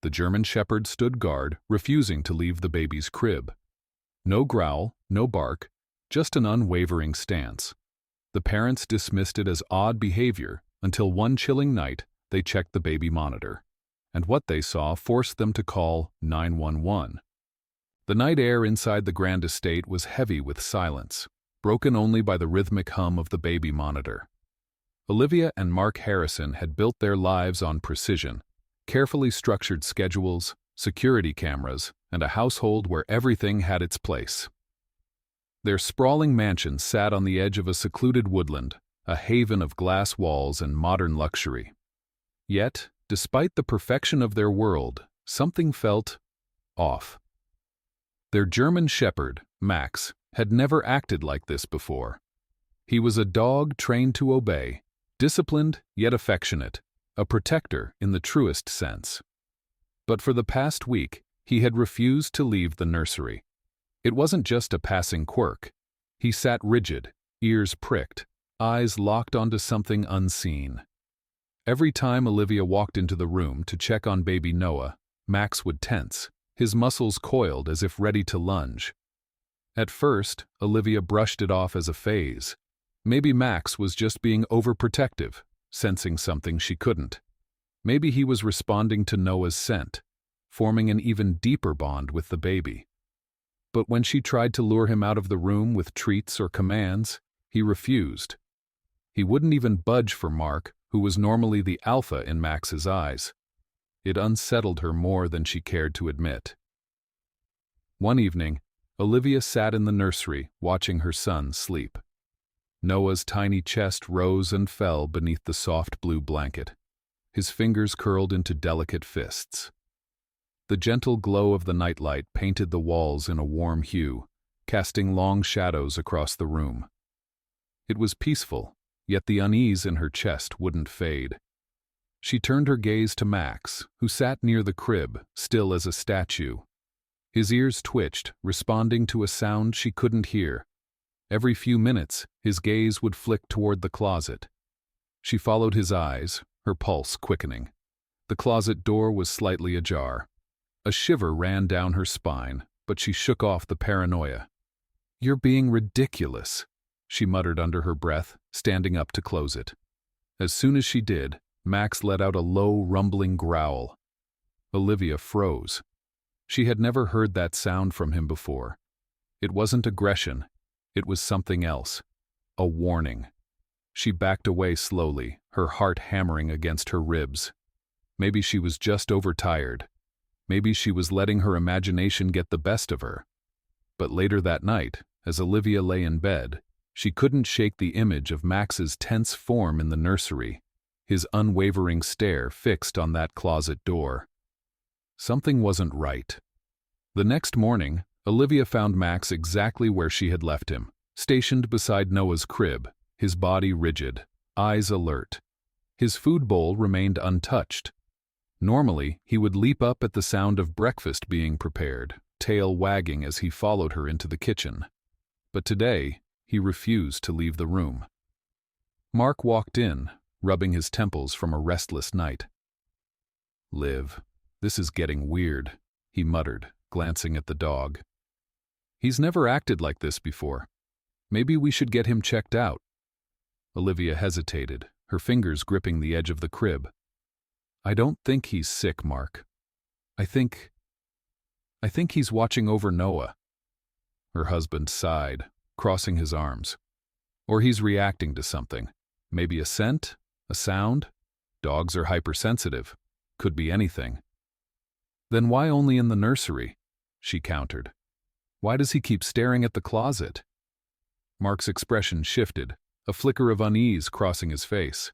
The German shepherd stood guard, refusing to leave the baby's crib. No growl, no bark, just an unwavering stance. The parents dismissed it as odd behavior until one chilling night they checked the baby monitor, and what they saw forced them to call 911. The night air inside the grand estate was heavy with silence, broken only by the rhythmic hum of the baby monitor. Olivia and Mark Harrison had built their lives on precision, carefully structured schedules, security cameras, and a household where everything had its place. Their sprawling mansion sat on the edge of a secluded woodland, a haven of glass walls and modern luxury. Yet, despite the perfection of their world, something felt off. Their German shepherd, Max, had never acted like this before. He was a dog trained to obey, disciplined yet affectionate, a protector in the truest sense. But for the past week, he had refused to leave the nursery. It wasn't just a passing quirk. He sat rigid, ears pricked, eyes locked onto something unseen. Every time Olivia walked into the room to check on baby Noah, Max would tense, his muscles coiled as if ready to lunge. At first, Olivia brushed it off as a phase. Maybe Max was just being overprotective, sensing something she couldn't. Maybe he was responding to Noah's scent, forming an even deeper bond with the baby. But when she tried to lure him out of the room with treats or commands, he refused. He wouldn't even budge for Mark, who was normally the alpha in Max's eyes. It unsettled her more than she cared to admit. One evening, Olivia sat in the nursery watching her son sleep. Noah's tiny chest rose and fell beneath the soft blue blanket. His fingers curled into delicate fists. The gentle glow of the nightlight painted the walls in a warm hue, casting long shadows across the room. It was peaceful, yet the unease in her chest wouldn't fade. She turned her gaze to Max, who sat near the crib, still as a statue. His ears twitched, responding to a sound she couldn't hear. Every few minutes, his gaze would flick toward the closet. She followed his eyes, her pulse quickening. The closet door was slightly ajar. A shiver ran down her spine, but she shook off the paranoia. "You're being ridiculous," she muttered under her breath, standing up to close it. As soon as she did, Max let out a low, rumbling growl. Olivia froze. She had never heard that sound from him before. It wasn't aggression. It was something else. A warning. She backed away slowly, her heart hammering against her ribs. Maybe she was just overtired. Maybe she was letting her imagination get the best of her. But later that night, as Olivia lay in bed, she couldn't shake the image of Max's tense form in the nursery, his unwavering stare fixed on that closet door. Something wasn't right. The next morning, Olivia found Max exactly where she had left him, stationed beside Noah's crib, his body rigid, eyes alert. His food bowl remained untouched. Normally, he would leap up at the sound of breakfast being prepared, tail wagging as he followed her into the kitchen. But today, he refused to leave the room. Mark walked in, rubbing his temples from a restless night. "Liv, this is getting weird," he muttered, glancing at the dog. "He's never acted like this before. Maybe we should get him checked out." Olivia hesitated, her fingers gripping the edge of the crib. "I don't think he's sick, Mark. I think he's watching over Noah." Her husband sighed, crossing his arms. "Or he's reacting to something. Maybe a scent, a sound. Dogs are hypersensitive. Could be anything." "Then why only in the nursery?" she countered. "Why does he keep staring at the closet?" Mark's expression shifted, a flicker of unease crossing his face.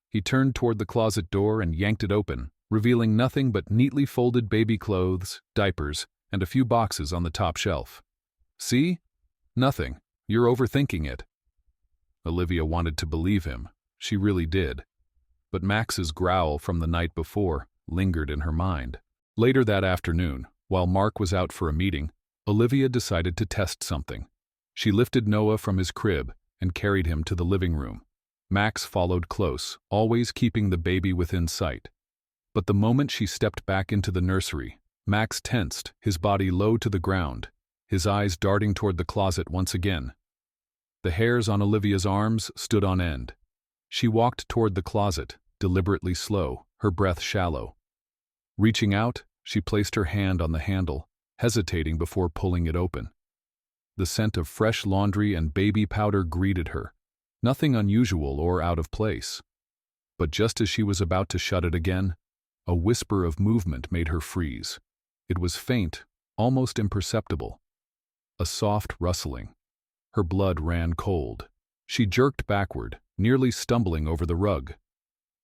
He turned toward the closet door and yanked it open, revealing nothing but neatly folded baby clothes, diapers, and a few boxes on the top shelf. "See? Nothing. You're overthinking it." Olivia wanted to believe him. She really did. But Max's growl from the night before lingered in her mind. Later that afternoon, while Mark was out for a meeting, Olivia decided to test something. She lifted Noah from his crib and carried him to the living room. Max followed close, always keeping the baby within sight. But the moment she stepped back into the nursery, Max tensed, his body low to the ground, his eyes darting toward the closet once again. The hairs on Olivia's arms stood on end. She walked toward the closet, deliberately slow, her breath shallow. Reaching out, she placed her hand on the handle, hesitating before pulling it open. The scent of fresh laundry and baby powder greeted her, nothing unusual or out of place. But just as she was about to shut it again, a whisper of movement made her freeze. It was faint, almost imperceptible. A soft rustling. Her blood ran cold. She jerked backward, nearly stumbling over the rug.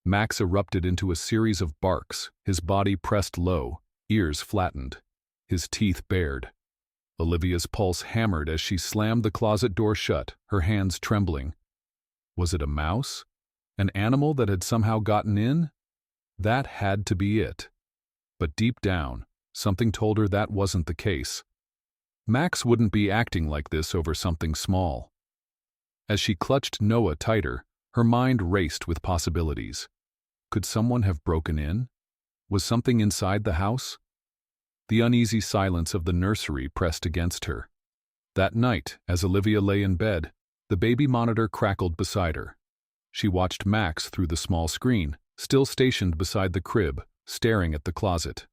Max erupted into a series of barks, his body pressed low, ears flattened, his teeth bared. Olivia's pulse hammered as she slammed the closet door shut, her hands trembling. Was it a mouse? An animal that had somehow gotten in? That had to be it. But deep down, something told her that wasn't the case. Max wouldn't be acting like this over something small. As she clutched Noah tighter, her mind raced with possibilities. Could someone have broken in? Was something inside the house? The uneasy silence of the nursery pressed against her. That night, as Olivia lay in bed, the baby monitor crackled beside her. She watched Max through the small screen, still stationed beside the crib, staring at the closet.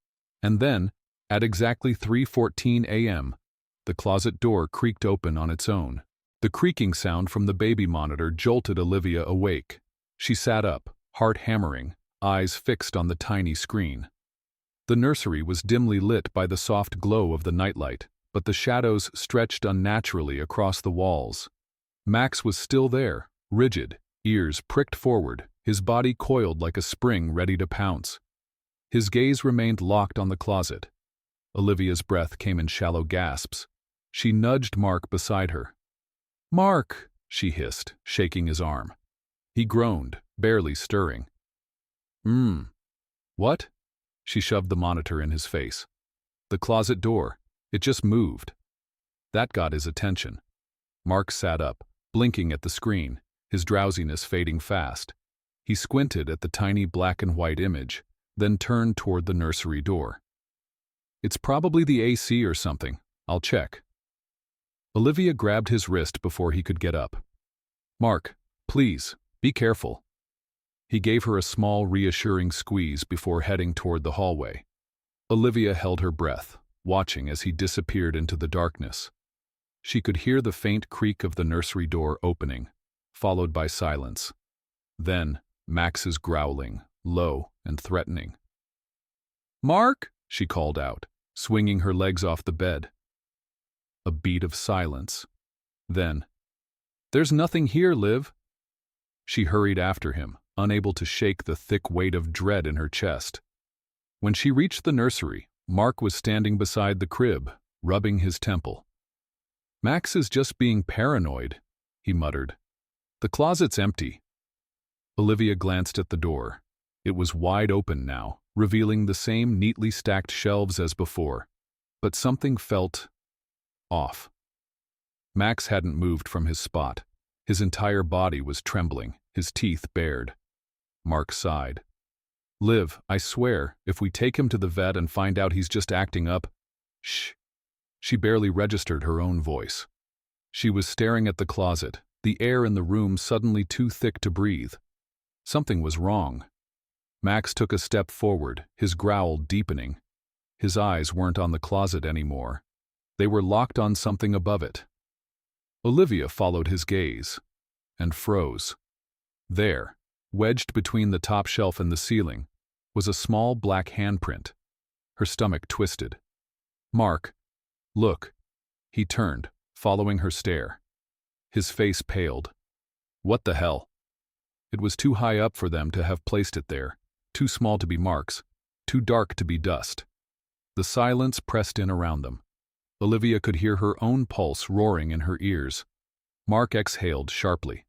And then, at exactly 3:14 a.m., the closet door creaked open on its own. The creaking sound from the baby monitor jolted Olivia awake. She sat up, heart hammering, eyes fixed on the tiny screen. The nursery was dimly lit by the soft glow of the nightlight, but the shadows stretched unnaturally across the walls. Max was still there, rigid, ears pricked forward, his body coiled like a spring ready to pounce. His gaze remained locked on the closet. Olivia's breath came in shallow gasps. She nudged Mark beside her. "Mark!" she hissed, shaking his arm. He groaned, barely stirring. What?" She shoved the monitor in his face. "The closet door. It just moved." That got his attention. Mark sat up, blinking at the screen, his drowsiness fading fast. He squinted at the tiny black and white image, then turned toward the nursery door. "It's probably the AC or something. I'll check." Olivia grabbed his wrist before he could get up. "Mark, please, be careful." He gave her a small, reassuring squeeze before heading toward the hallway. Olivia held her breath, watching as he disappeared into the darkness. She could hear the faint creak of the nursery door opening, followed by silence. Then, Max's growling, low and threatening. "Mark!" she called out, swinging her legs off the bed. A beat of silence. Then, "There's nothing here, Liv." She hurried after him, unable to shake the thick weight of dread in her chest. When she reached the nursery, Mark was standing beside the crib, rubbing his temple. "Max is just being paranoid," he muttered. "The closet's empty." Olivia glanced at the door. It was wide open now, revealing the same neatly stacked shelves as before. But something felt off. Max hadn't moved from his spot. His entire body was trembling, his teeth bared. Mark sighed. "Liv, I swear, if we take him to the vet and find out he's just acting up—" "Shh." She barely registered her own voice. She was staring at the closet, the air in the room suddenly too thick to breathe. Something was wrong. Max took a step forward, his growl deepening. His eyes weren't on the closet anymore. They were locked on something above it. Olivia followed his gaze and froze. There, wedged between the top shelf and the ceiling, was a small black handprint. Her stomach twisted. "Mark, look." He turned, following her stare. His face paled. "What the hell?" It was too high up for them to have placed it there, too small to be Mark's, too dark to be dust. The silence pressed in around them. Olivia could hear her own pulse roaring in her ears. Mark exhaled sharply.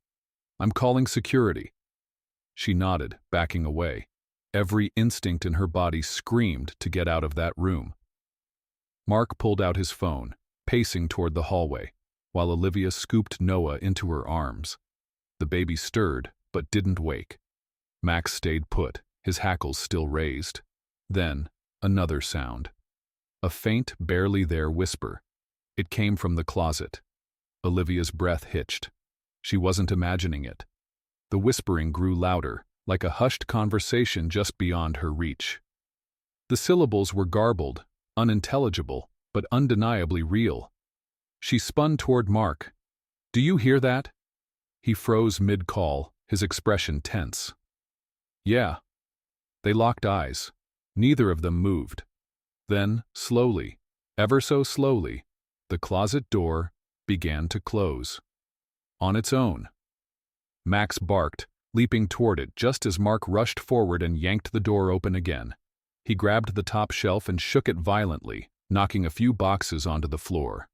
"I'm calling security." She nodded, backing away. Every instinct in her body screamed to get out of that room. Mark pulled out his phone, pacing toward the hallway, while Olivia scooped Noah into her arms. The baby stirred, but didn't wake. Max stayed put, his hackles still raised. Then, another sound. A faint, barely there whisper. It came from the closet. Olivia's breath hitched. She wasn't imagining it. The whispering grew louder, like a hushed conversation just beyond her reach. The syllables were garbled, unintelligible, but undeniably real. She spun toward Mark. "Do you hear that?" He froze mid-call, his expression tense. "Yeah." They locked eyes. Neither of them moved. Then, slowly, ever so slowly, the closet door began to close. On its own. Max barked, leaping toward it just as Mark rushed forward and yanked the door open again. He grabbed the top shelf and shook it violently, knocking a few boxes onto the floor.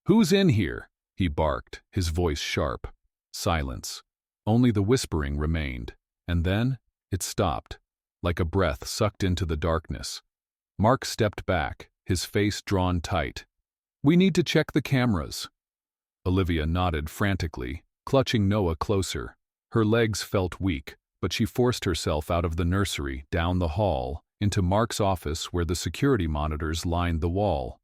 "Who's in here?" he barked, his voice sharp. Silence. Only the whispering remained, and then it stopped, like a breath sucked into the darkness. Mark stepped back, his face drawn tight. "We need to check the cameras." Olivia nodded frantically, clutching Noah closer. Her legs felt weak, but she forced herself out of the nursery, down the hall, into Mark's office where the security monitors lined the wall.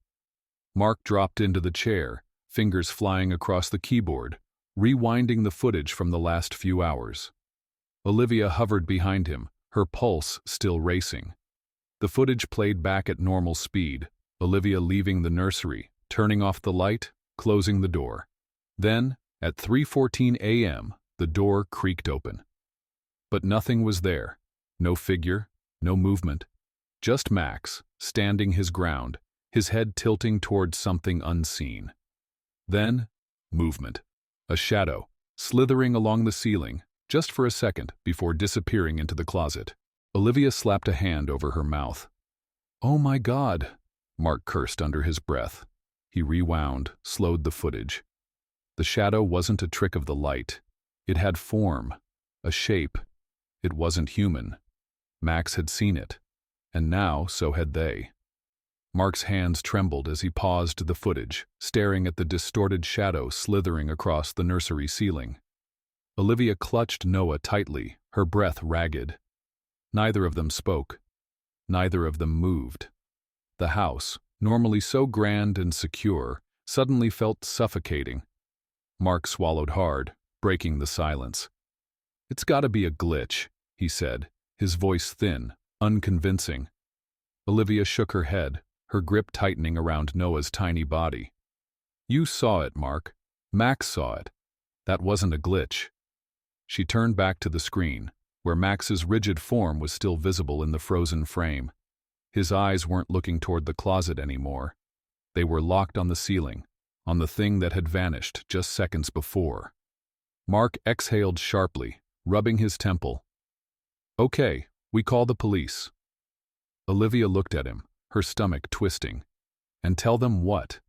Mark dropped into the chair, fingers flying across the keyboard, rewinding the footage from the last few hours. Olivia hovered behind him, her pulse still racing. The footage played back at normal speed, Olivia leaving the nursery, turning off the light, closing the door. Then, at 3:14 a.m., the door creaked open. But nothing was there. No figure, no movement. Just Max, standing his ground, his head tilting towards something unseen. Then, movement. A shadow, slithering along the ceiling, just for a second before disappearing into the closet. Olivia slapped a hand over her mouth. "Oh my God," Mark cursed under his breath. He rewound, slowed the footage. The shadow wasn't a trick of the light. It had form, a shape. It wasn't human. Max had seen it, and now so had they. Mark's hands trembled as he paused the footage, staring at the distorted shadow slithering across the nursery ceiling. Olivia clutched Noah tightly, her breath ragged. Neither of them spoke. Neither of them moved. The house, normally so grand and secure, suddenly felt suffocating. Mark swallowed hard, breaking the silence. "It's gotta be a glitch," he said, his voice thin, unconvincing. Olivia shook her head, her grip tightening around Noah's tiny body. "You saw it, Mark. Max saw it. That wasn't a glitch." She turned back to the screen, where Max's rigid form was still visible in the frozen frame. His eyes weren't looking toward the closet anymore. They were locked on the ceiling, on the thing that had vanished just seconds before. Mark exhaled sharply, rubbing his temple. "Okay, we call the police." Olivia looked at him, her stomach twisting. "And tell them what?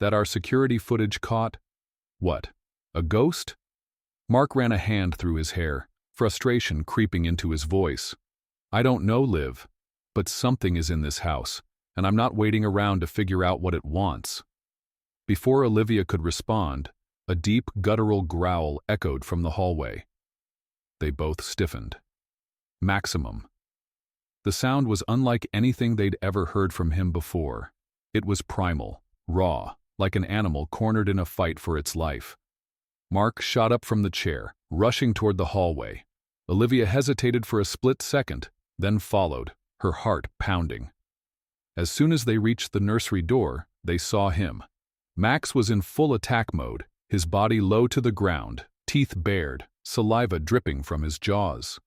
That our security footage caught, what, a ghost?" Mark ran a hand through his hair, frustration creeping into his voice. "I don't know, Liv, but something is in this house, and I'm not waiting around to figure out what it wants." Before Olivia could respond, a deep, guttural growl echoed from the hallway. They both stiffened. Maximum. The sound was unlike anything they'd ever heard from him before. It was primal, raw, like an animal cornered in a fight for its life. Mark shot up from the chair, rushing toward the hallway. Olivia hesitated for a split second, then followed, her heart pounding. As soon as they reached the nursery door, they saw him. Max was in full attack mode, his body low to the ground, teeth bared, saliva dripping from his jaws.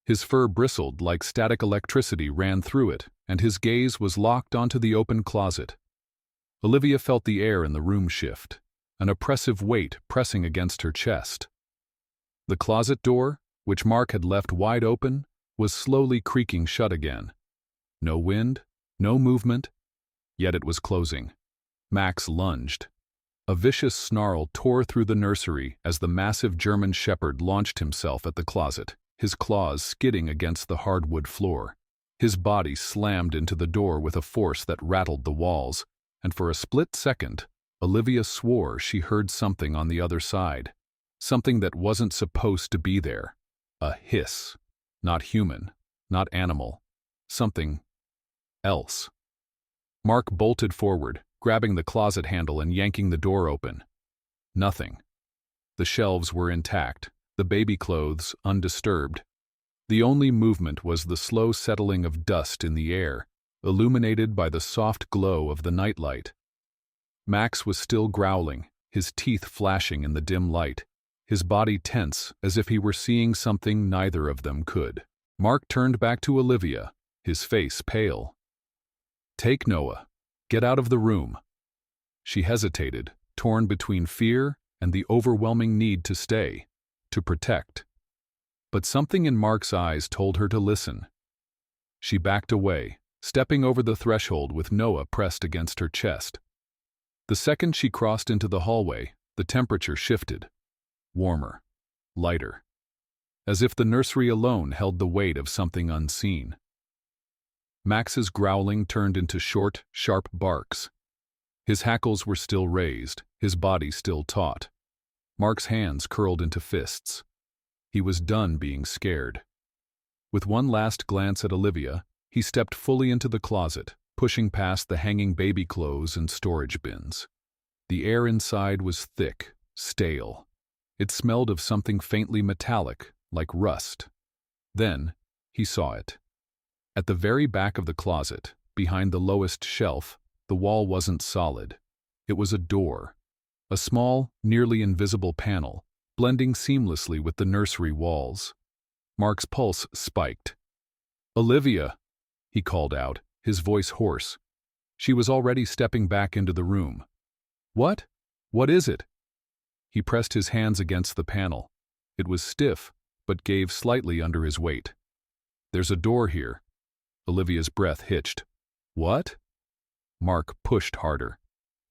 His fur bristled like static electricity ran through it, and his gaze was locked onto the open closet. Olivia felt the air in the room shift, an oppressive weight pressing against her chest. The closet door, which Mark had left wide open, was slowly creaking shut again. No wind, no movement, yet it was closing. Max lunged. A vicious snarl tore through the nursery as the massive German shepherd launched himself at the closet, his claws skidding against the hardwood floor. His body slammed into the door with a force that rattled the walls, and for a split second, Olivia swore she heard something on the other side. Something that wasn't supposed to be there. A hiss. Not human, not animal. Something else. Mark bolted forward, grabbing the closet handle and yanking the door open. Nothing. The shelves were intact, the baby clothes undisturbed. The only movement was the slow settling of dust in the air, illuminated by the soft glow of the nightlight. Max was still growling, his teeth flashing in the dim light, his body tense as if he were seeing something neither of them could. Mark turned back to Olivia, his face pale. "Take Noah. Get out of the room." She hesitated, torn between fear and the overwhelming need to stay, to protect. But something in Mark's eyes told her to listen. She backed away, stepping over the threshold with Noah pressed against her chest. The second she crossed into the hallway, the temperature shifted. Warmer. Lighter. As if the nursery alone held the weight of something unseen. Max's growling turned into short, sharp barks. His hackles were still raised, his body still taut. Mark's hands curled into fists. He was done being scared. With one last glance at Olivia, he stepped fully into the closet, pushing past the hanging baby clothes and storage bins. The air inside was thick, stale. It smelled of something faintly metallic, like rust. Then, he saw it. At the very back of the closet, behind the lowest shelf, the wall wasn't solid. It was a door. A small, nearly invisible panel, blending seamlessly with the nursery walls. Mark's pulse spiked. "Olivia!" he called out, his voice hoarse. She was already stepping back into the room. "What? What is it?" He pressed his hands against the panel. It was stiff, but gave slightly under his weight. "There's a door here." Olivia's breath hitched. "What?" Mark pushed harder.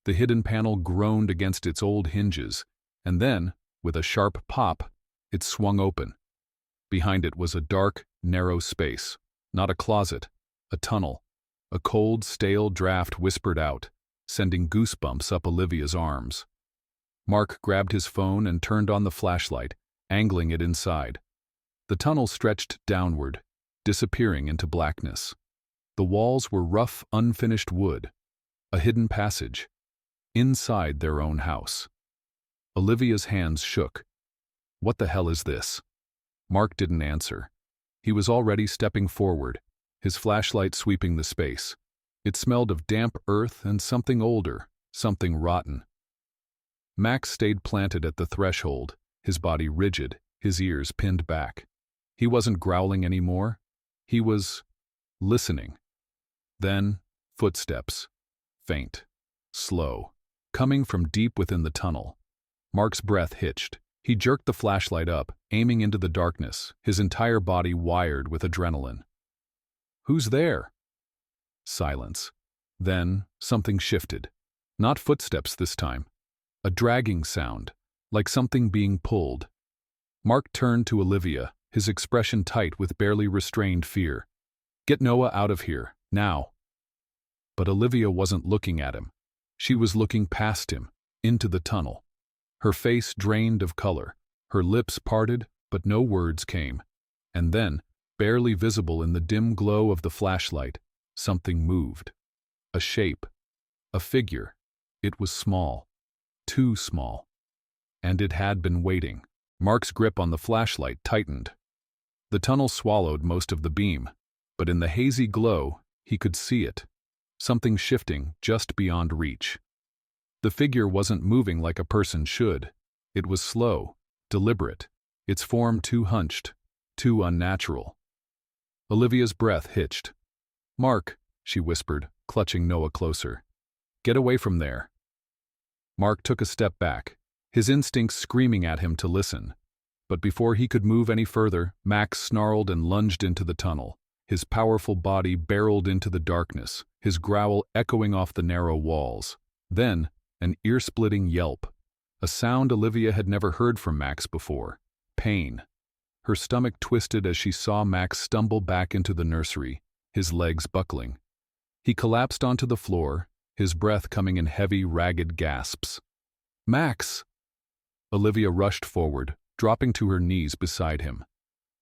The hidden panel groaned against its old hinges, and then, with a sharp pop, it swung open. Behind it was a dark, narrow space. Not a closet, a tunnel. A cold, stale draft whispered out, sending goosebumps up Olivia's arms. Mark grabbed his phone and turned on the flashlight, angling it inside. The tunnel stretched downward, disappearing into blackness. The walls were rough, unfinished wood. A hidden passage. Inside their own house. Olivia's hands shook. "What the hell is this?" Mark didn't answer. He was already stepping forward, his flashlight sweeping the space. It smelled of damp earth and something older, something rotten. Max stayed planted at the threshold, his body rigid, his ears pinned back. He wasn't growling anymore. He was listening. Then, footsteps. Faint. Slow. Coming from deep within the tunnel. Mark's breath hitched. He jerked the flashlight up, aiming into the darkness, his entire body wired with adrenaline. "Who's there?" Silence. Then, something shifted. Not footsteps this time. A dragging sound, like something being pulled. Mark turned to Olivia, his expression tight with barely restrained fear. "Get Noah out of here, now." But Olivia wasn't looking at him. She was looking past him, into the tunnel. Her face drained of color, her lips parted, but no words came. And then, barely visible in the dim glow of the flashlight, something moved. A shape. A figure. It was small. Too small. And it had been waiting. Mark's grip on the flashlight tightened. The tunnel swallowed most of the beam, but in the hazy glow, he could see it. Something shifting just beyond reach. The figure wasn't moving like a person should. It was slow, deliberate, its form too hunched, too unnatural. Olivia's breath hitched. "Mark," she whispered, clutching Noah closer. "Get away from there." Mark took a step back, his instincts screaming at him to listen. But before he could move any further, Max snarled and lunged into the tunnel. His powerful body barreled into the darkness, his growl echoing off the narrow walls. Then, an ear-splitting yelp. A sound Olivia had never heard from Max before. Pain. Her stomach twisted as she saw Max stumble back into the nursery, his legs buckling. He collapsed onto the floor, his breath coming in heavy, ragged gasps. "Max!" Olivia rushed forward, dropping to her knees beside him.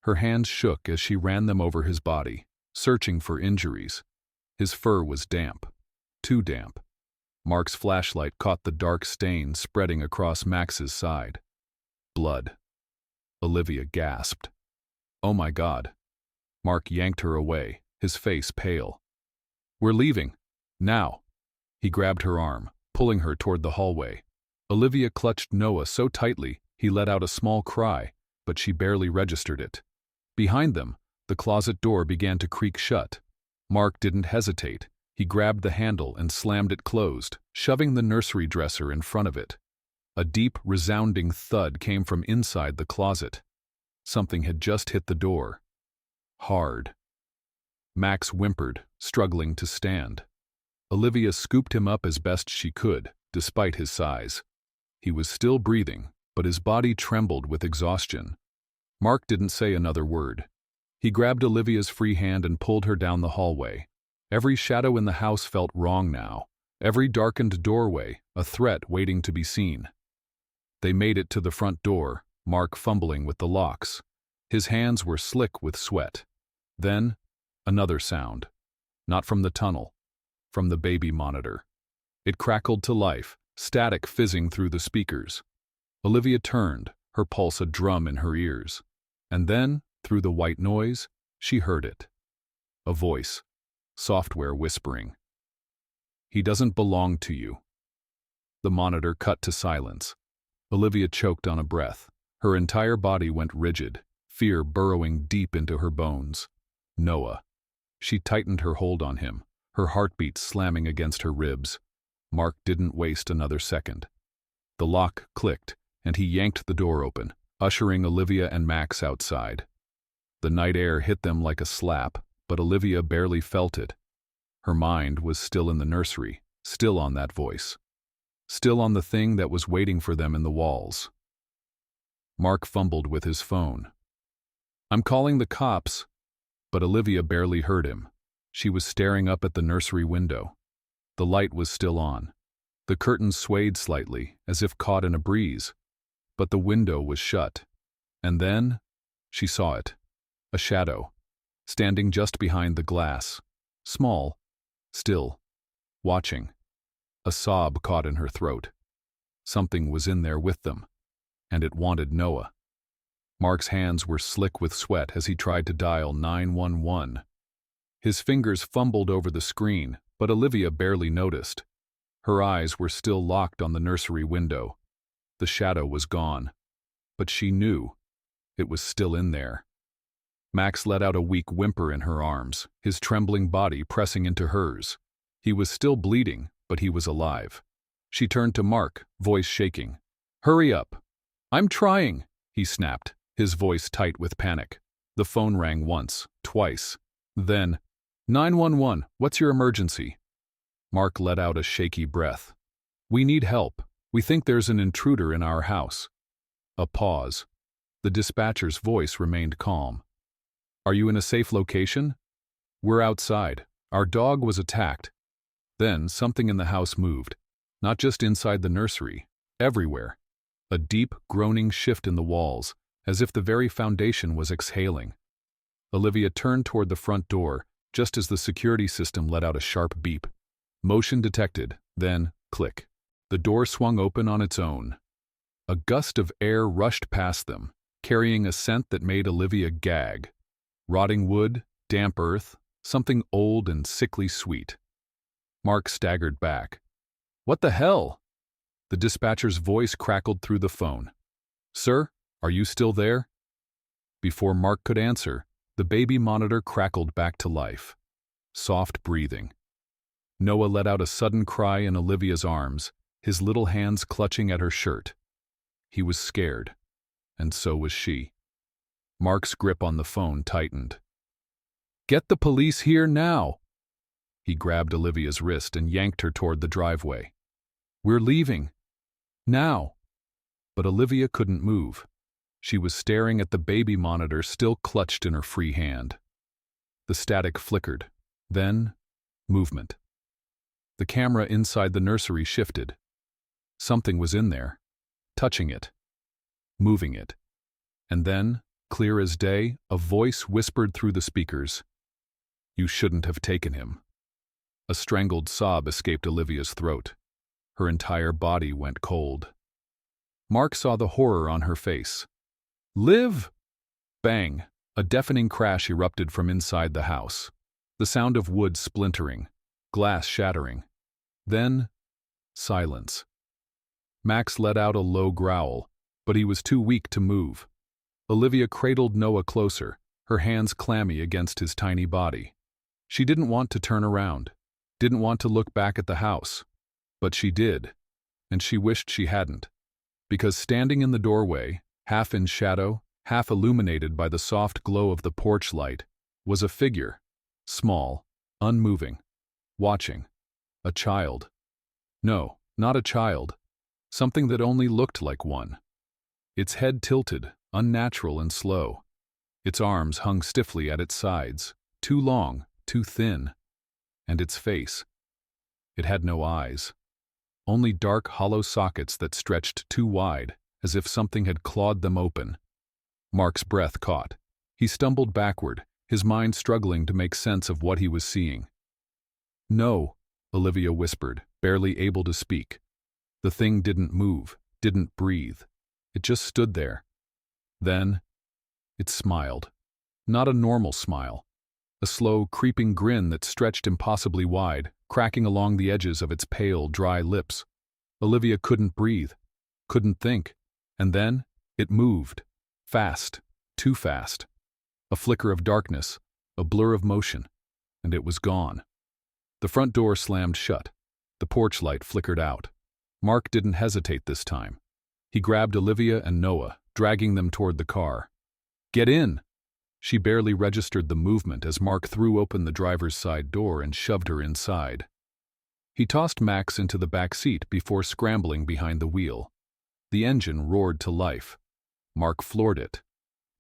Her hands shook as she ran them over his body, searching for injuries. His fur was damp. Too damp. Mark's flashlight caught the dark stain spreading across Max's side. Blood. Olivia gasped. "Oh my God." Mark yanked her away, his face pale. "We're leaving. Now." He grabbed her arm, pulling her toward the hallway. Olivia clutched Noah so tightly he let out a small cry, but she barely registered it. Behind them, the closet door began to creak shut. Mark didn't hesitate. He grabbed the handle and slammed it closed, shoving the nursery dresser in front of it. A deep, resounding thud came from inside the closet. Something had just hit the door. Hard. Max whimpered, struggling to stand. Olivia scooped him up as best she could, despite his size. He was still breathing, but his body trembled with exhaustion. Mark didn't say another word. He grabbed Olivia's free hand and pulled her down the hallway. Every shadow in the house felt wrong now. Every darkened doorway, a threat waiting to be seen. They made it to the front door, Mark fumbling with the locks. His hands were slick with sweat. Then, another sound. Not from the tunnel. From the baby monitor. It crackled to life, static fizzing through the speakers. Olivia turned, her pulse a drum in her ears. And then, through the white noise, she heard it. A voice. Software whispering. "He doesn't belong to you." The monitor cut to silence. Olivia choked on a breath. Her entire body went rigid, fear burrowing deep into her bones. Noah. She tightened her hold on him, her heartbeat slamming against her ribs. Mark didn't waste another second. The lock clicked, and he yanked the door open, ushering Olivia and Max outside. The night air hit them like a slap, but Olivia barely felt it. Her mind was still in the nursery, still on that voice. Still on the thing that was waiting for them in the walls. Mark fumbled with his phone. "I'm calling the cops." But Olivia barely heard him. She was staring up at the nursery window. The light was still on. The curtains swayed slightly, as if caught in a breeze. But the window was shut. And then, she saw it. A shadow. Standing just behind the glass. Small. Still. Watching. A sob caught in her throat. Something was in there with them. And it wanted Noah. Mark's hands were slick with sweat as he tried to dial 911. His fingers fumbled over the screen, but Olivia barely noticed. Her eyes were still locked on the nursery window. The shadow was gone. But she knew. It was still in there. Max let out a weak whimper in her arms, his trembling body pressing into hers. He was still bleeding, but he was alive. She turned to Mark, voice shaking. "Hurry up." "I'm trying," he snapped, his voice tight with panic. The phone rang once, twice. Then, 911, what's your emergency?" Mark let out a shaky breath. "We need help. We think there's an intruder in our house." A pause. The dispatcher's voice remained calm. "Are you in a safe location?" "We're outside. Our dog was attacked." Then something in the house moved. Not just inside the nursery. Everywhere. A deep, groaning shift in the walls, as if the very foundation was exhaling. Olivia turned toward the front door, just as the security system let out a sharp beep. Motion detected, then, click. The door swung open on its own. A gust of air rushed past them, carrying a scent that made Olivia gag. Rotting wood, damp earth, something old and sickly sweet. Mark staggered back. "What the hell?" The dispatcher's voice crackled through the phone. "Sir, are you still there?" Before Mark could answer, the baby monitor crackled back to life. Soft breathing. Noah let out a sudden cry in Olivia's arms, his little hands clutching at her shirt. He was scared, and so was she. Mark's grip on the phone tightened. "Get the police here now!" He grabbed Olivia's wrist and yanked her toward the driveway. "We're leaving. Now." But Olivia couldn't move. She was staring at the baby monitor still clutched in her free hand. The static flickered. Then, movement. The camera inside the nursery shifted. Something was in there, touching it, moving it. And then, Clear as day, a voice whispered through the speakers, "You shouldn't have taken him." A strangled sob escaped Olivia's throat. Her entire body went cold. Mark saw the horror on her face. "Liv!" Bang! A deafening crash erupted from inside the house. The sound of wood splintering, glass shattering. Then, silence. Max let out a low growl, but he was too weak to move. Olivia cradled Noah closer, her hands clammy against his tiny body. She didn't want to turn around, didn't want to look back at the house. But she did, and she wished she hadn't. Because standing in the doorway, half in shadow, half illuminated by the soft glow of the porch light, was a figure, small, unmoving, watching. A child. No, not a child. Something that only looked like one. Its head tilted, unnatural and slow. Its arms hung stiffly at its sides, too long, too thin. And its face. It had no eyes. Only dark, hollow sockets that stretched too wide, as if something had clawed them open. Mark's breath caught. He stumbled backward, his mind struggling to make sense of what he was seeing. "No," Olivia whispered, barely able to speak. The thing didn't move, didn't breathe. It just stood there. Then, it smiled. Not a normal smile. A slow, creeping grin that stretched impossibly wide, cracking along the edges of its pale, dry lips. Olivia couldn't breathe, couldn't think. And then, it moved. Fast, too fast. A flicker of darkness, a blur of motion, and it was gone. The front door slammed shut. The porch light flickered out. Mark didn't hesitate this time. He grabbed Olivia and Noah, dragging them toward the car. "Get in!" She barely registered the movement as Mark threw open the driver's side door and shoved her inside. He tossed Max into the back seat before scrambling behind the wheel. The engine roared to life. Mark floored it.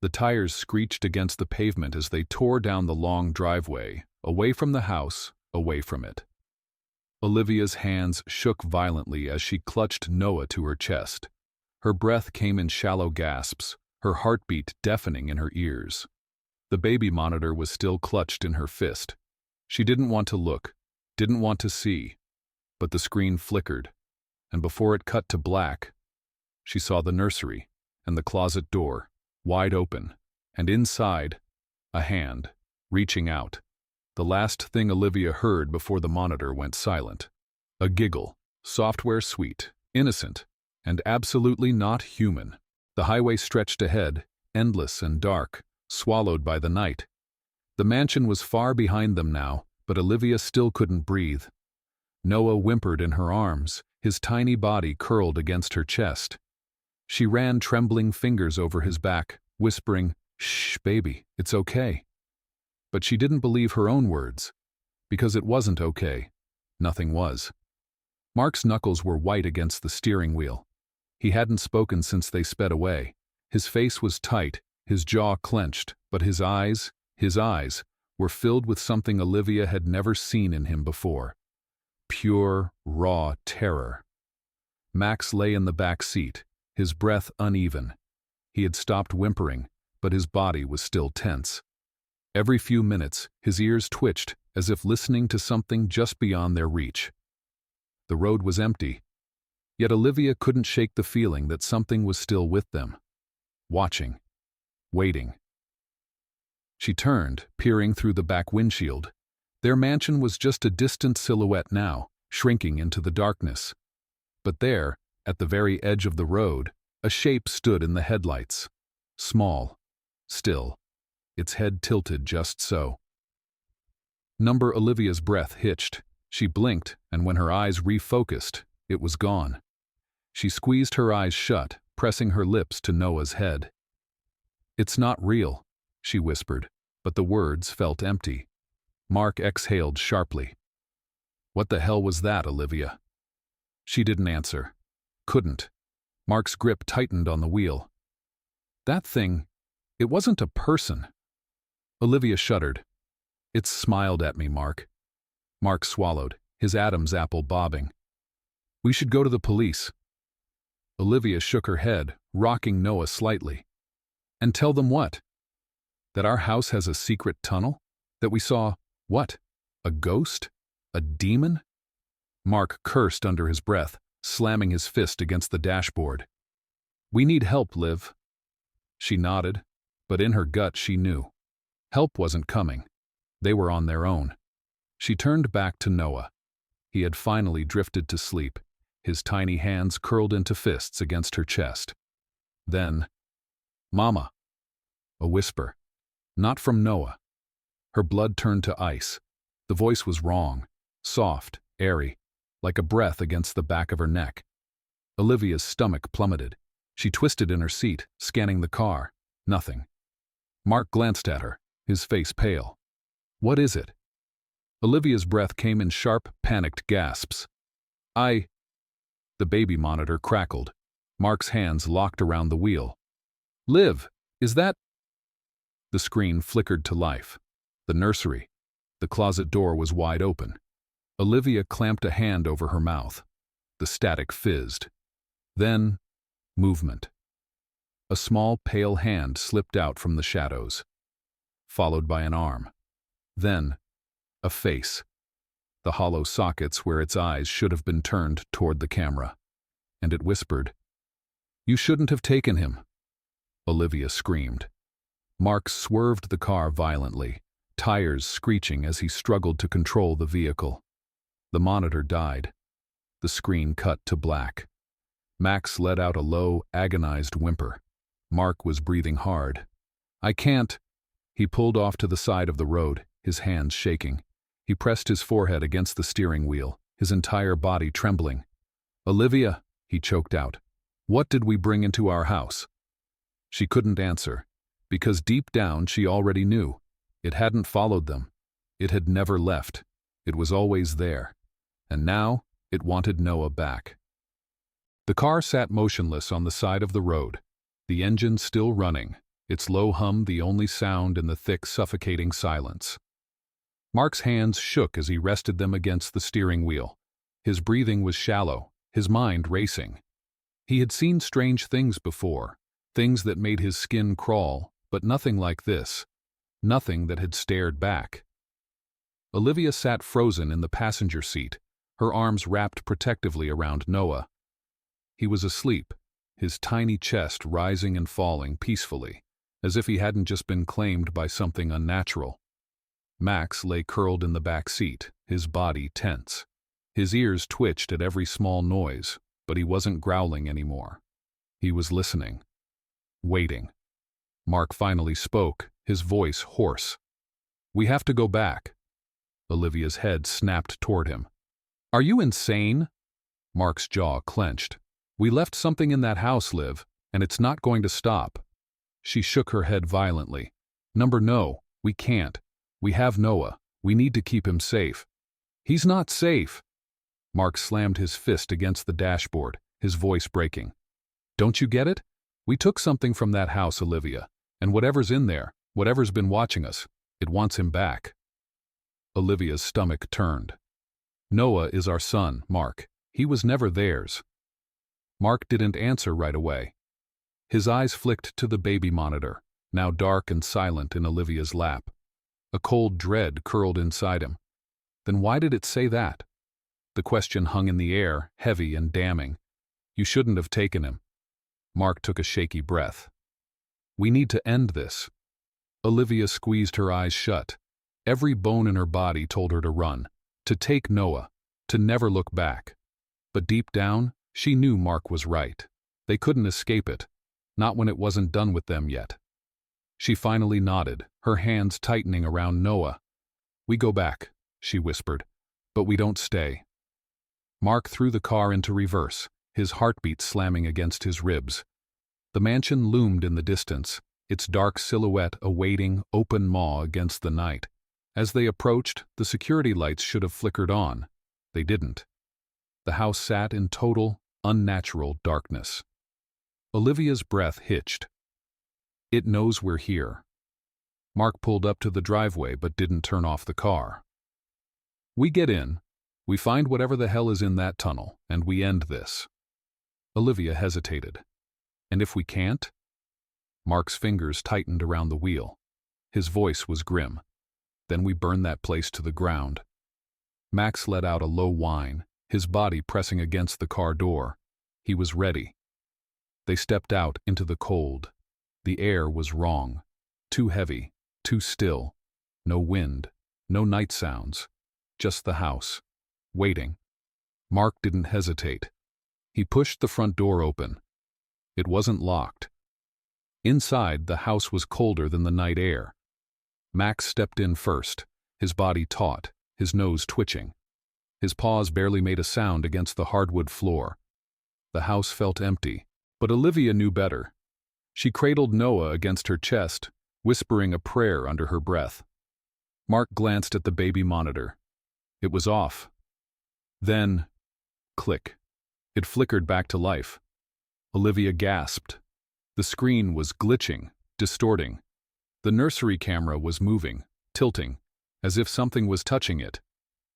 The tires screeched against the pavement as they tore down the long driveway, away from the house, away from it. Olivia's hands shook violently as she clutched Noah to her chest. Her breath came in shallow gasps, her heartbeat deafening in her ears. The baby monitor was still clutched in her fist. She didn't want to look, didn't want to see. But the screen flickered, and before it cut to black, she saw the nursery and the closet door, wide open, and inside, a hand, reaching out. The last thing Olivia heard before the monitor went silent. A giggle, software sweet, innocent, and absolutely not human. The highway stretched ahead, endless and dark, swallowed by the night. The mansion was far behind them now, but Olivia still couldn't breathe. Noah whimpered in her arms, his tiny body curled against her chest. She ran trembling fingers over his back, whispering, "Shh, baby, it's okay." But she didn't believe her own words, because it wasn't okay. Nothing was. Mark's knuckles were white against the steering wheel. He hadn't spoken since they sped away. His face was tight, his jaw clenched, but his eyes, were filled with something Olivia had never seen in him before. Pure, raw terror. Max lay in the back seat, his breath uneven. He had stopped whimpering, but his body was still tense. Every few minutes, his ears twitched, as if listening to something just beyond their reach. The road was empty, yet Olivia couldn't shake the feeling that something was still with them. Watching. Waiting. She turned, peering through the back windshield. Their mansion was just a distant silhouette now, shrinking into the darkness. But there, at the very edge of the road, a shape stood in the headlights. Small. Still. Its head tilted just so. Olivia's breath hitched. She blinked, and when her eyes refocused, it was gone. She squeezed her eyes shut, pressing her lips to Noah's head. "It's not real," she whispered, but the words felt empty. Mark exhaled sharply. "What the hell was that, Olivia?" She didn't answer. Couldn't. Mark's grip tightened on the wheel. "That thing, it wasn't a person." Olivia shuddered. "It smiled at me, Mark." Mark swallowed, his Adam's apple bobbing. "We should go to the police." Olivia shook her head, rocking Noah slightly. And tell them what? That our house has a secret tunnel? That we saw, what? A ghost? A demon? Mark cursed under his breath, slamming his fist against the dashboard. We need help, Liv. She nodded, but in her gut she knew. Help wasn't coming. They were on their own. She turned back to Noah. He had finally drifted to sleep, his tiny hands curled into fists against her chest. Then, "Mama." A whisper. Not from Noah. Her blood turned to ice. The voice was wrong, soft, airy, like a breath against the back of her neck. Olivia's stomach plummeted. She twisted in her seat, scanning the car. Nothing. Mark glanced at her, his face pale. What is it? Olivia's breath came in sharp, panicked gasps. The baby monitor crackled. Mark's hands locked around the wheel. Liv, is that? The screen flickered to life. The nursery. The closet door was wide open. Olivia clamped a hand over her mouth. The static fizzed. Then, movement. A small, pale hand slipped out from the shadows, followed by an arm. Then, a face. The hollow sockets where its eyes should have been turned toward the camera. And it whispered, "You shouldn't have taken him." Olivia screamed. Mark swerved the car violently, tires screeching as he struggled to control the vehicle. The monitor died. The screen cut to black. Max let out a low, agonized whimper. Mark was breathing hard. I can't. He pulled off to the side of the road, his hands shaking. He pressed his forehead against the steering wheel, his entire body trembling. Olivia, he choked out. What did we bring into our house? She couldn't answer, because deep down she already knew. It hadn't followed them. It had never left. It was always there. And now it wanted Noah back. The car sat motionless on the side of the road, the engine still running, its low hum the only sound in the thick, suffocating silence. Mark's hands shook as he rested them against the steering wheel. His breathing was shallow, his mind racing. He had seen strange things before, things that made his skin crawl, but nothing like this, nothing that had stared back. Olivia sat frozen in the passenger seat, her arms wrapped protectively around Noah. He was asleep, his tiny chest rising and falling peacefully, as if he hadn't just been claimed by something unnatural. Max lay curled in the back seat, his body tense. His ears twitched at every small noise, but he wasn't growling anymore. He was listening, waiting. Mark finally spoke, his voice hoarse. We have to go back. Olivia's head snapped toward him. Are you insane? Mark's jaw clenched. We left something in that house, Liv, and it's not going to stop. She shook her head violently. No, we can't. We have Noah. We need to keep him safe. He's not safe. Mark slammed his fist against the dashboard, his voice breaking. Don't you get it? We took something from that house, Olivia, and whatever's in there, whatever's been watching us, it wants him back. Olivia's stomach turned. Noah is our son, Mark. He was never theirs. Mark didn't answer right away. His eyes flicked to the baby monitor, now dark and silent in Olivia's lap. A cold dread curled inside him. Then why did it say that? The question hung in the air, heavy and damning. You shouldn't have taken him. Mark took a shaky breath. We need to end this. Olivia squeezed her eyes shut. Every bone in her body told her to run, to take Noah, to never look back. But deep down, she knew Mark was right. They couldn't escape it, not when it wasn't done with them yet. She finally nodded, her hands tightening around Noah. We go back, she whispered, but we don't stay. Mark threw the car into reverse, his heartbeat slamming against his ribs. The mansion loomed in the distance, its dark silhouette a waiting, open maw against the night. As they approached, the security lights should have flickered on. They didn't. The house sat in total, unnatural darkness. Olivia's breath hitched. It knows we're here. Mark pulled up to the driveway but didn't turn off the car. We get in, we find whatever the hell is in that tunnel, and we end this. Olivia hesitated. And if we can't? Mark's fingers tightened around the wheel. His voice was grim. Then we burn that place to the ground. Max let out a low whine, his body pressing against the car door. He was ready. They stepped out into the cold. The air was wrong. Too heavy, too still. No wind, no night sounds. Just the house, waiting. Mark didn't hesitate. He pushed the front door open. It wasn't locked. Inside, the house was colder than the night air. Max stepped in first, his body taut, his nose twitching. His paws barely made a sound against the hardwood floor. The house felt empty, but Olivia knew better. She cradled Noah against her chest, whispering a prayer under her breath. Mark glanced at the baby monitor. It was off. Then, click. It flickered back to life. Olivia gasped. The screen was glitching, distorting. The nursery camera was moving, tilting, as if something was touching it.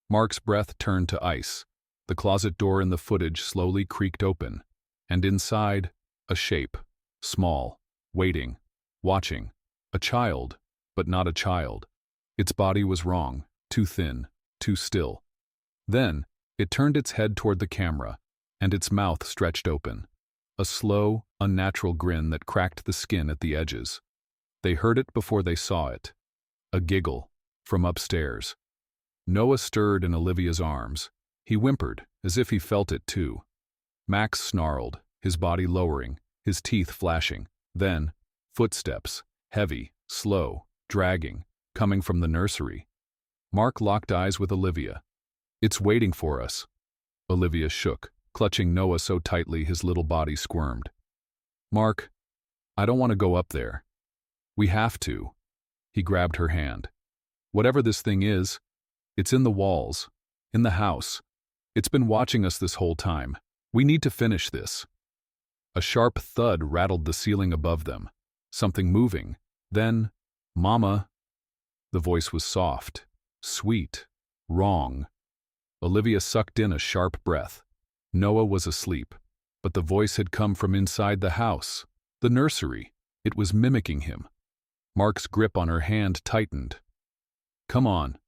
Mark's breath turned to ice. The closet door in the footage slowly creaked open, and inside, a shape, small, waiting, watching. A child, but not a child. Its body was wrong, too thin, too still. Then, it turned its head toward the camera, and its mouth stretched open. A slow, unnatural grin that cracked the skin at the edges. They heard it before they saw it. A giggle, from upstairs. Noah stirred in Olivia's arms. He whimpered, as if he felt it too. Max snarled, his body lowering, his teeth flashing. Then, footsteps, heavy, slow, dragging, coming from the nursery. Mark locked eyes with Olivia. "It's waiting for us." Olivia shook, clutching Noah so tightly his little body squirmed. "Mark, I don't want to go up there." "We have to." He grabbed her hand. "Whatever this thing is, it's in the walls, in the house. It's been watching us this whole time. We need to finish this." A sharp thud rattled the ceiling above them. Something moving. Then, "Mama." The voice was soft, sweet, wrong. Olivia sucked in a sharp breath. Noah was asleep, but the voice had come from inside the house, the nursery. It was mimicking him. Mark's grip on her hand tightened. "Come on."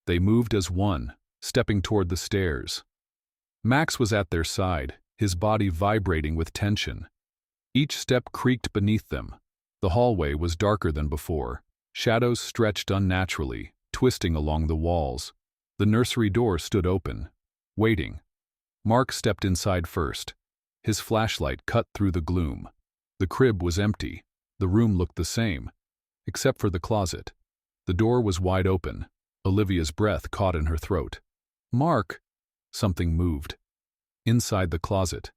They moved as one, stepping toward the stairs. Max was at their side, his body vibrating with tension. Each step creaked beneath them. The hallway was darker than before. Shadows stretched unnaturally, twisting along the walls. The nursery door stood open, waiting. Mark stepped inside first. His flashlight cut through the gloom. The crib was empty. The room looked the same, except for the closet. The door was wide open. Olivia's breath caught in her throat. "Mark!" Something moved. Inside the closet,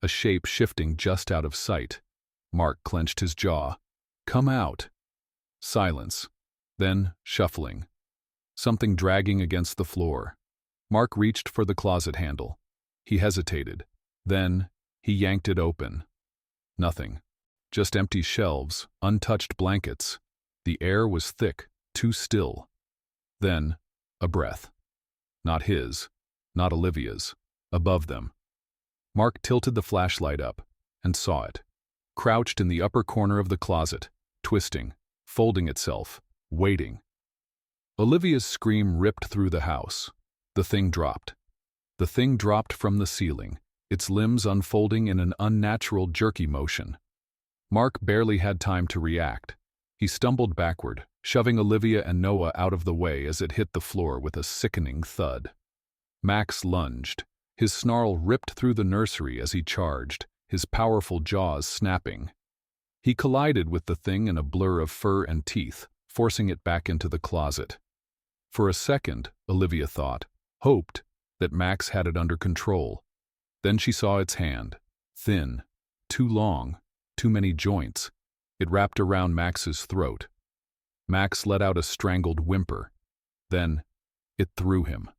a shape shifting just out of sight. Mark clenched his jaw. "Come out." Silence. Then shuffling. Something dragging against the floor. Mark reached for the closet handle. He hesitated. Then, he yanked it open. Nothing. Just empty shelves, untouched blankets. The air was thick, too still. Then, a breath. Not his, not Olivia's. Above them. Mark tilted the flashlight up, and saw it. Crouched in the upper corner of the closet, twisting, folding itself, waiting. Olivia's scream ripped through the house. The thing dropped. The thing dropped from the ceiling, its limbs unfolding in an unnatural, jerky motion. Mark barely had time to react. He stumbled backward, shoving Olivia and Noah out of the way as it hit the floor with a sickening thud. Max lunged. His snarl ripped through the nursery as he charged, his powerful jaws snapping. He collided with the thing in a blur of fur and teeth, forcing it back into the closet. For a second, Olivia thought, hoped, that Max had it under control. Then she saw its hand. Thin, too long, too many joints. It wrapped around Max's throat. Max let out a strangled whimper. Then, it threw him.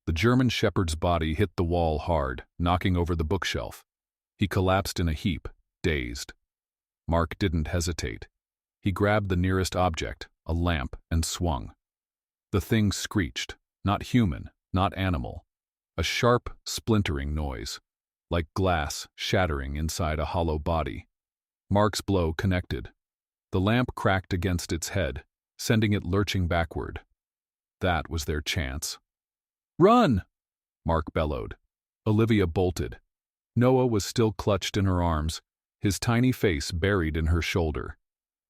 The German shepherd's body hit the wall hard, knocking over the bookshelf. He collapsed in a heap, dazed. Mark didn't hesitate. He grabbed the nearest object, a lamp, and swung. The thing screeched, not human, not animal. A sharp, splintering noise, like glass shattering inside a hollow body. Mark's blow connected. The lamp cracked against its head, sending it lurching backward. That was their chance. "Run!" Mark bellowed. Olivia bolted. Noah was still clutched in her arms, his tiny face buried in her shoulder.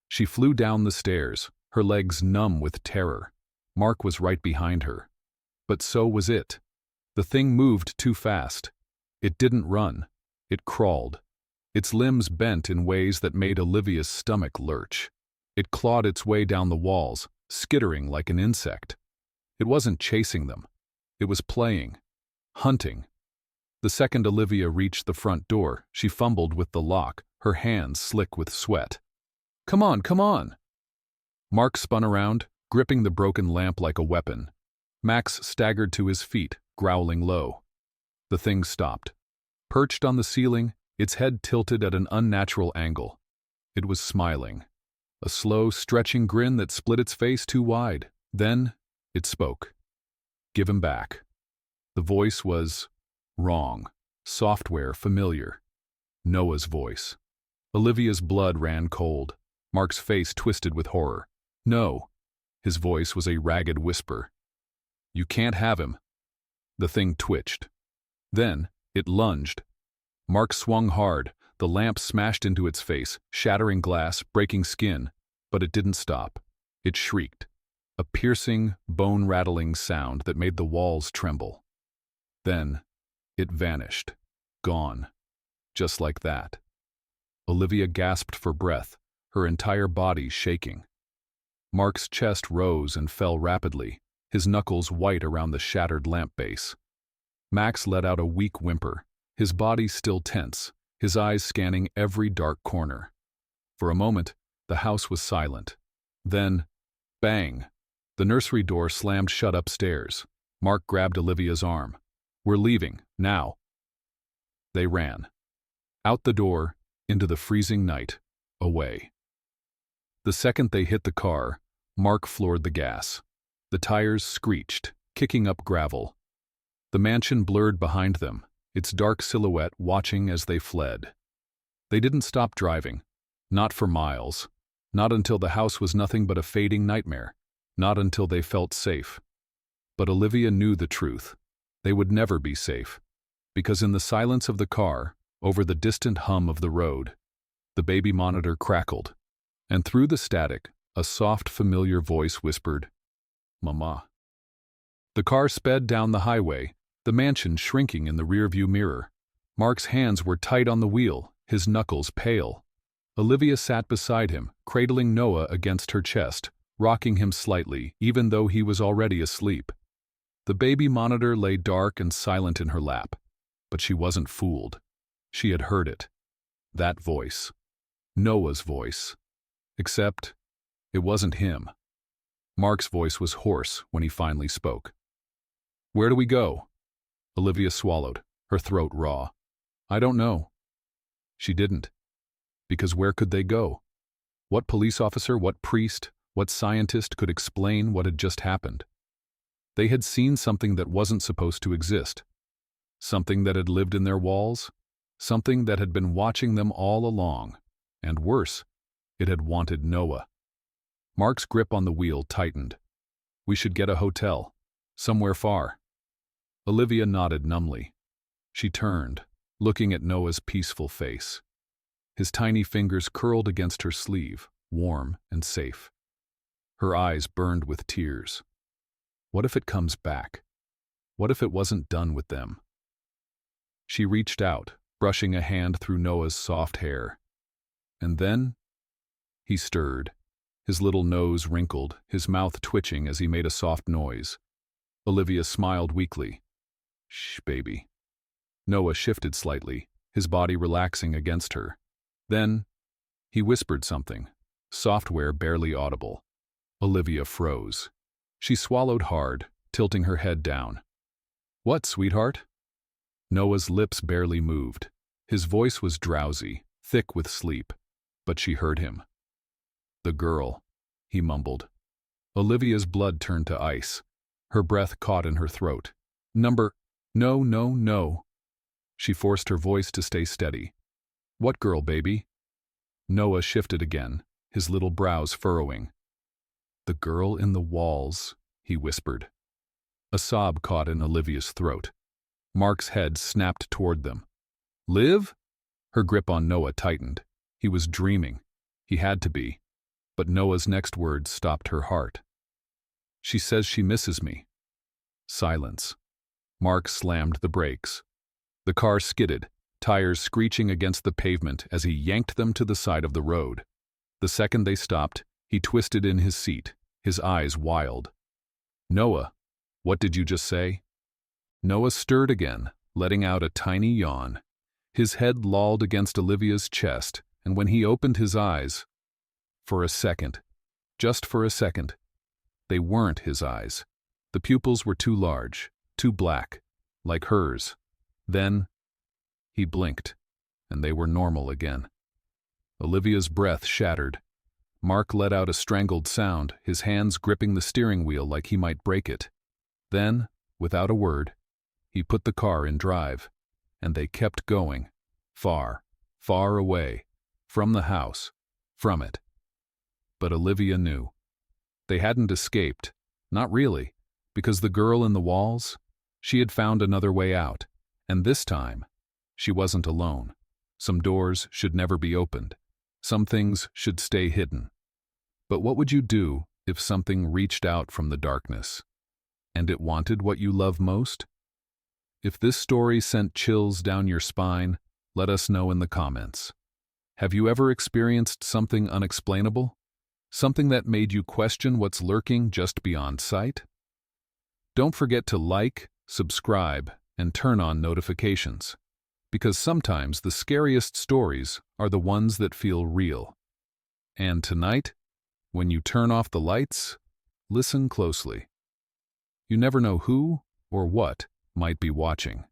She flew down the stairs, her legs numb with terror. Mark was right behind her. But so was it. The thing moved too fast. It didn't run. It crawled. Its limbs bent in ways that made Olivia's stomach lurch. It clawed its way down the walls, skittering like an insect. It wasn't chasing them. It was playing. Hunting. The second Olivia reached the front door, she fumbled with the lock, her hands slick with sweat. "Come on, come on!" Mark spun around, gripping the broken lamp like a weapon. Max staggered to his feet, growling low. The thing stopped. Perched on the ceiling, its head tilted at an unnatural angle. It was smiling. A slow, stretching grin that split its face too wide. Then, it spoke. "Give him back." The voice was wrong. Software familiar. Noah's voice. Olivia's blood ran cold. Mark's face twisted with horror. "No." His voice was a ragged whisper. "You can't have him." The thing twitched. Then, it lunged. Mark swung hard. The lamp smashed into its face, shattering glass, breaking skin. But it didn't stop. It shrieked. A piercing, bone-rattling sound that made the walls tremble. Then, it vanished. Gone. Just like that. Olivia gasped for breath, her entire body shaking. Mark's chest rose and fell rapidly, his knuckles white around the shattered lamp base. Max let out a weak whimper, his body still tense, his eyes scanning every dark corner. For a moment, the house was silent. Then, bang! The nursery door slammed shut upstairs. Mark grabbed Olivia's arm. "We're leaving, now." They ran. Out the door, into the freezing night, away. The second they hit the car, Mark floored the gas. The tires screeched, kicking up gravel. The mansion blurred behind them, its dark silhouette watching as they fled. They didn't stop driving. Not for miles. Not until the house was nothing but a fading nightmare. Not until they felt safe. But Olivia knew the truth. They would never be safe. Because in the silence of the car, over the distant hum of the road, the baby monitor crackled. And through the static, a soft, familiar voice whispered, "Mama." The car sped down the highway, the mansion shrinking in the rearview mirror. Mark's hands were tight on the wheel, his knuckles pale. Olivia sat beside him, cradling Noah against her chest, rocking him slightly, even though he was already asleep. The baby monitor lay dark and silent in her lap. But she wasn't fooled. She had heard it. That voice. Noah's voice. Except, it wasn't him. Mark's voice was hoarse when he finally spoke. "Where do we go?" Olivia swallowed, her throat raw. "I don't know." She didn't. Because where could they go? What police officer, what priest, what scientist could explain what had just happened? They had seen something that wasn't supposed to exist. Something that had lived in their walls. Something that had been watching them all along. And worse, it had wanted Noah. Mark's grip on the wheel tightened. "We should get a hotel. Somewhere far." Olivia nodded numbly. She turned, looking at Noah's peaceful face. His tiny fingers curled against her sleeve, warm and safe. Her eyes burned with tears. What if it comes back? What if it wasn't done with them? She reached out, brushing a hand through Noah's soft hair. And then, he stirred, his little nose wrinkled, his mouth twitching as he made a soft noise. Olivia smiled weakly. "Shh, baby." Noah shifted slightly, his body relaxing against her. Then, he whispered something, software barely audible. Olivia froze. She swallowed hard, tilting her head down. "What, sweetheart?" Noah's lips barely moved. His voice was drowsy, thick with sleep, but she heard him. "The girl," he mumbled. Olivia's blood turned to ice. Her breath caught in her throat. No, no, no." She forced her voice to stay steady. "What girl, baby?" Noah shifted again, his little brows furrowing. "The girl in the walls," he whispered. A sob caught in Olivia's throat. Mark's head snapped toward them. "Liv?" Her grip on Noah tightened. He was dreaming. He had to be. But Noah's next words stopped her heart. "She says she misses me." Silence. Mark slammed the brakes. The car skidded, tires screeching against the pavement as he yanked them to the side of the road. The second they stopped, he twisted in his seat, his eyes wild. "Noah, what did you just say?" Noah stirred again, letting out a tiny yawn. His head lolled against Olivia's chest, and when he opened his eyes, for a second, just for a second, they weren't his eyes. The pupils were too large, too black, like hers. Then he blinked, and they were normal again. Olivia's breath shattered. Mark let out a strangled sound, his hands gripping the steering wheel like he might break it. Then, without a word, he put the car in drive, and they kept going, far, far away, from the house, from it. But Olivia knew. They hadn't escaped, not really, because the girl in the walls, she had found another way out, and this time, she wasn't alone. Some doors should never be opened. Some things should stay hidden. But what would you do if something reached out from the darkness, and it wanted what you love most? If this story sent chills down your spine, let us know in the comments. Have you ever experienced something unexplainable? Something that made you question what's lurking just beyond sight? Don't forget to like, subscribe, and turn on notifications, because sometimes the scariest stories are the ones that feel real. And tonight, when you turn off the lights, listen closely. You never know who or what might be watching.